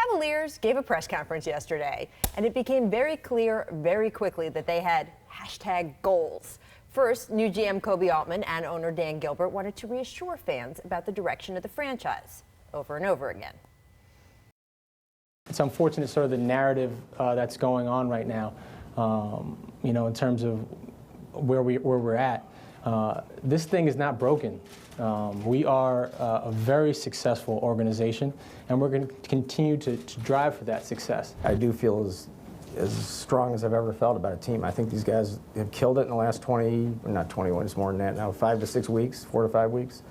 Cavaliers gave a press conference yesterday, and it became very clear very quickly that they had hashtag goals. First, new GM Koby Altman and owner Dan Gilbert wanted to reassure fans about the direction of the franchise over and over again. It's unfortunate sort of the narrative that's going on right now, you know, in terms of where we're at. This thing is not broken. We are a very successful organization, and we're going to continue to drive for that success. I do feel as strong as I've ever felt about a team. I think these guys have killed it in the last 20, not 21, it's more than that now, 5 to 6 weeks, 4 to 5 weeks.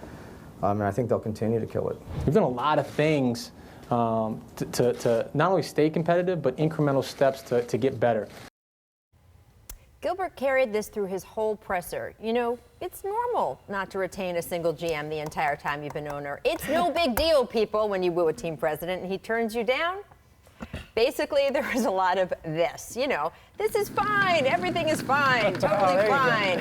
And I think they'll continue to kill it. We've done a lot of things to not only stay competitive, but incremental steps to get better. Gilbert carried this through his whole presser. You know, it's normal not to retain a single GM the entire time you've been owner. It's no big deal, people, when you woo a team president and he turns you down. Basically, there was a lot of this. You know, this is fine. Everything is fine. Totally fine.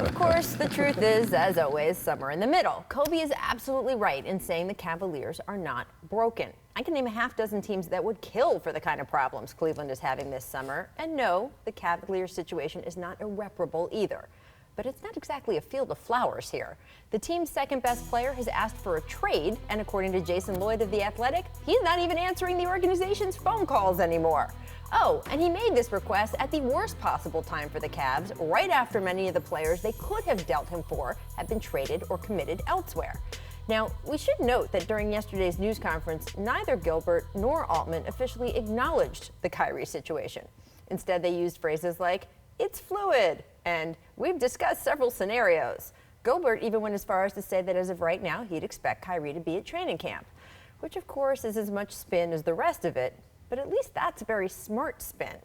Of course, the truth is, as always, somewhere in the middle. Koby is absolutely right in saying the Cavaliers are not broken. I can name a half-dozen teams that would kill for the kind of problems Cleveland is having this summer. And no, the Cavaliers situation is not irreparable either. But it's not exactly a field of flowers here. The team's second-best player has asked for a trade, and according to Jason Lloyd of The Athletic, he's not even answering the organization's phone calls anymore. Oh, and he made this request at the worst possible time for the Cavs, right after many of the players they could have dealt him for had been traded or committed elsewhere. Now, we should note that during yesterday's news conference, neither Gilbert nor Altman officially acknowledged the Kyrie situation. Instead, they used phrases like, "It's fluid," and "We've discussed several scenarios." Gilbert even went as far as to say that as of right now, he'd expect Kyrie to be at training camp, which of course is as much spin as the rest of it, but at least that's a very smart spin.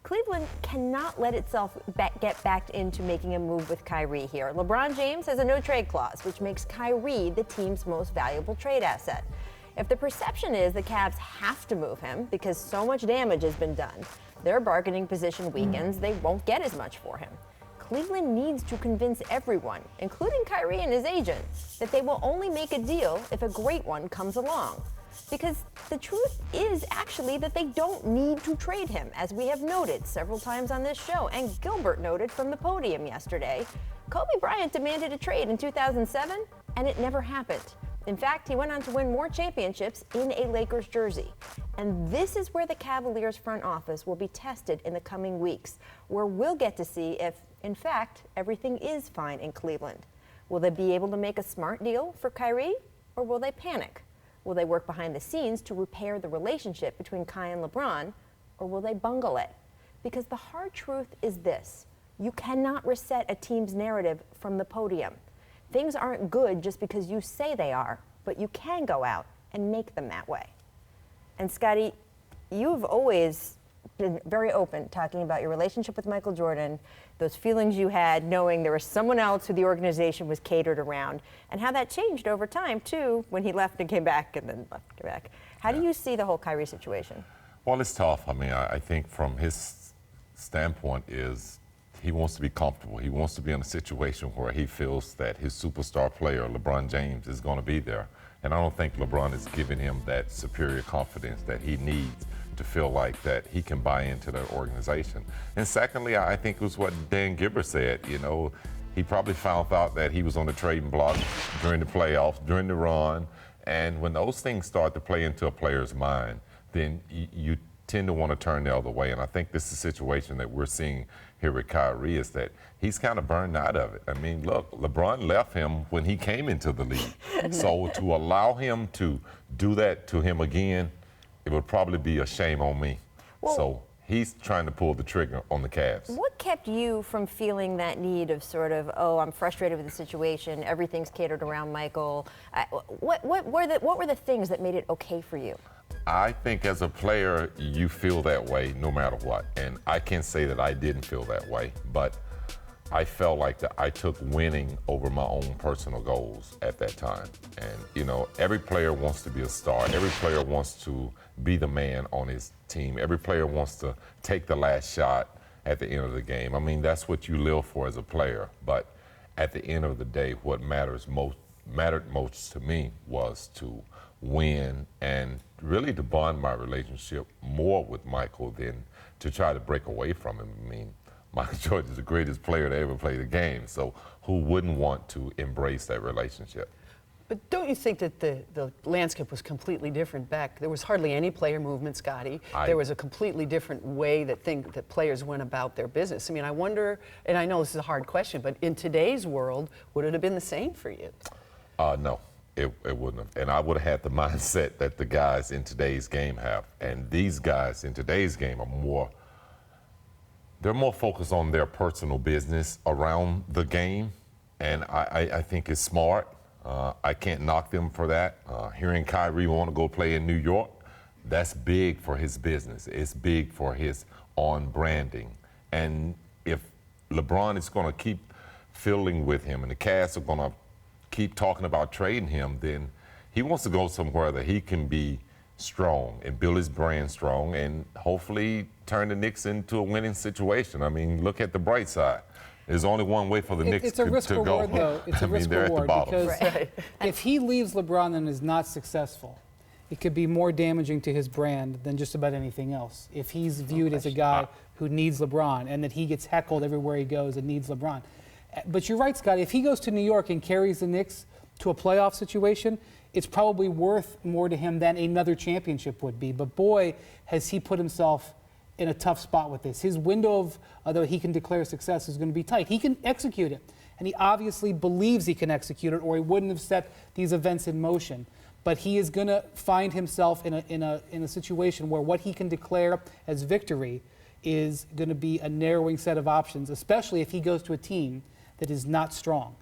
Cleveland cannot let itself get backed into making a move with Kyrie here. LeBron James has a no-trade clause, which makes Kyrie the team's most valuable trade asset. If the perception is the Cavs have to move him because so much damage has been done, their bargaining position weakens, they won't get as much for him. Cleveland needs to convince everyone, including Kyrie and his agent, that they will only make a deal if a great one comes along. Because the truth is actually that they don't need to trade him, as we have noted several times on this show, and Gilbert noted from the podium yesterday. Kobe Bryant demanded a trade in 2007, and it never happened. In fact, he went on to win more championships in a Lakers jersey. And this is where the Cavaliers front office will be tested in the coming weeks, where we'll get to see if, in fact, everything is fine in Cleveland. Will they be able to make a smart deal for Kyrie, or will they panic? Will they work behind the scenes to repair the relationship between Kai and LeBron, or will they bungle it? Because the hard truth is this: you cannot reset a team's narrative from the podium. Things aren't good just because you say they are, but you can go out and make them that way. And Scotty, you've always been very open talking about your relationship with Michael Jordan, those feelings you had knowing there was someone else who the organization was catered around, and how that changed over time, too, when he left and came back and then left and came back. How do you see the whole Kyrie situation? Well, it's tough. I mean, I think from his standpoint is he wants to be comfortable. He wants to be in a situation where he feels that his superstar player, LeBron James, is going to be there. And I don't think LeBron is giving him that superior confidence that he needs to feel like that he can buy into that organization. And secondly, I think it was what Dan Gilbert said. You know, he probably found out that he was on the trading block during the playoffs, during the run. And when those things start to play into a player's mind, then you tend to want to turn the other way. And I think this is a situation that we're seeing here with Kyrie is that he's kind of burned out of it. I mean, look, LeBron left him when he came into the league. So to allow him to do that to him again, it would probably be a shame on me. Well, so he's trying to pull the trigger on the Cavs. What kept you from feeling that need of sort of, oh, I'm frustrated with the situation, everything's catered around Michael? What were the things that made it okay for you? I think as a player, you feel that way no matter what. And I can't say that I didn't feel that way, but I felt like that I took winning over my own personal goals at that time. And, you know, every player wants to be a star. Every player wants to be the man on his team. Every player wants to take the last shot at the end of the game. I mean, that's what you live for as a player. But at the end of the day, what mattered most to me was to win and really to bond my relationship more with Michael than to try to break away from him. I mean, Michael Jordan is the greatest player to ever play the game, so who wouldn't want to embrace that relationship? But don't you think that the landscape was completely different back? There was hardly any player movement, Scotty. There was a completely different way that players went about their business. I mean, I wonder, and I know this is a hard question, but in today's world, would it have been the same for you? No, it wouldn't have. And I would have had the mindset that the guys in today's game have. And these guys in today's game are they're more focused on their personal business around the game. And I think it's smart. I can't knock them for that. Hearing Kyrie want to go play in New York, that's big for his business. It's big for his on branding. And if LeBron is going to keep fiddling with him and the Cavs are going to keep talking about trading him, then he wants to go somewhere that he can be strong and build his brand strong and hopefully turn the Knicks into a winning situation. I mean, look at the bright side. There's only one way for the Knicks to go. It's a risk reward, though. It's a risk reward because if he leaves LeBron and is not successful, it could be more damaging to his brand than just about anything else. If he's viewed as a guy who needs LeBron and that he gets heckled everywhere he goes and needs LeBron. But you're right, Scott. If he goes to New York and carries the Knicks to a playoff situation, it's probably worth more to him than another championship would be. But boy, has he put himself in a tough spot with this. His window of that he can declare success is going to be tight. He can execute it, and he obviously believes he can execute it, or he wouldn't have set these events in motion. But he is going to find himself in a situation where what he can declare as victory is going to be a narrowing set of options, especially if he goes to a team that is not strong.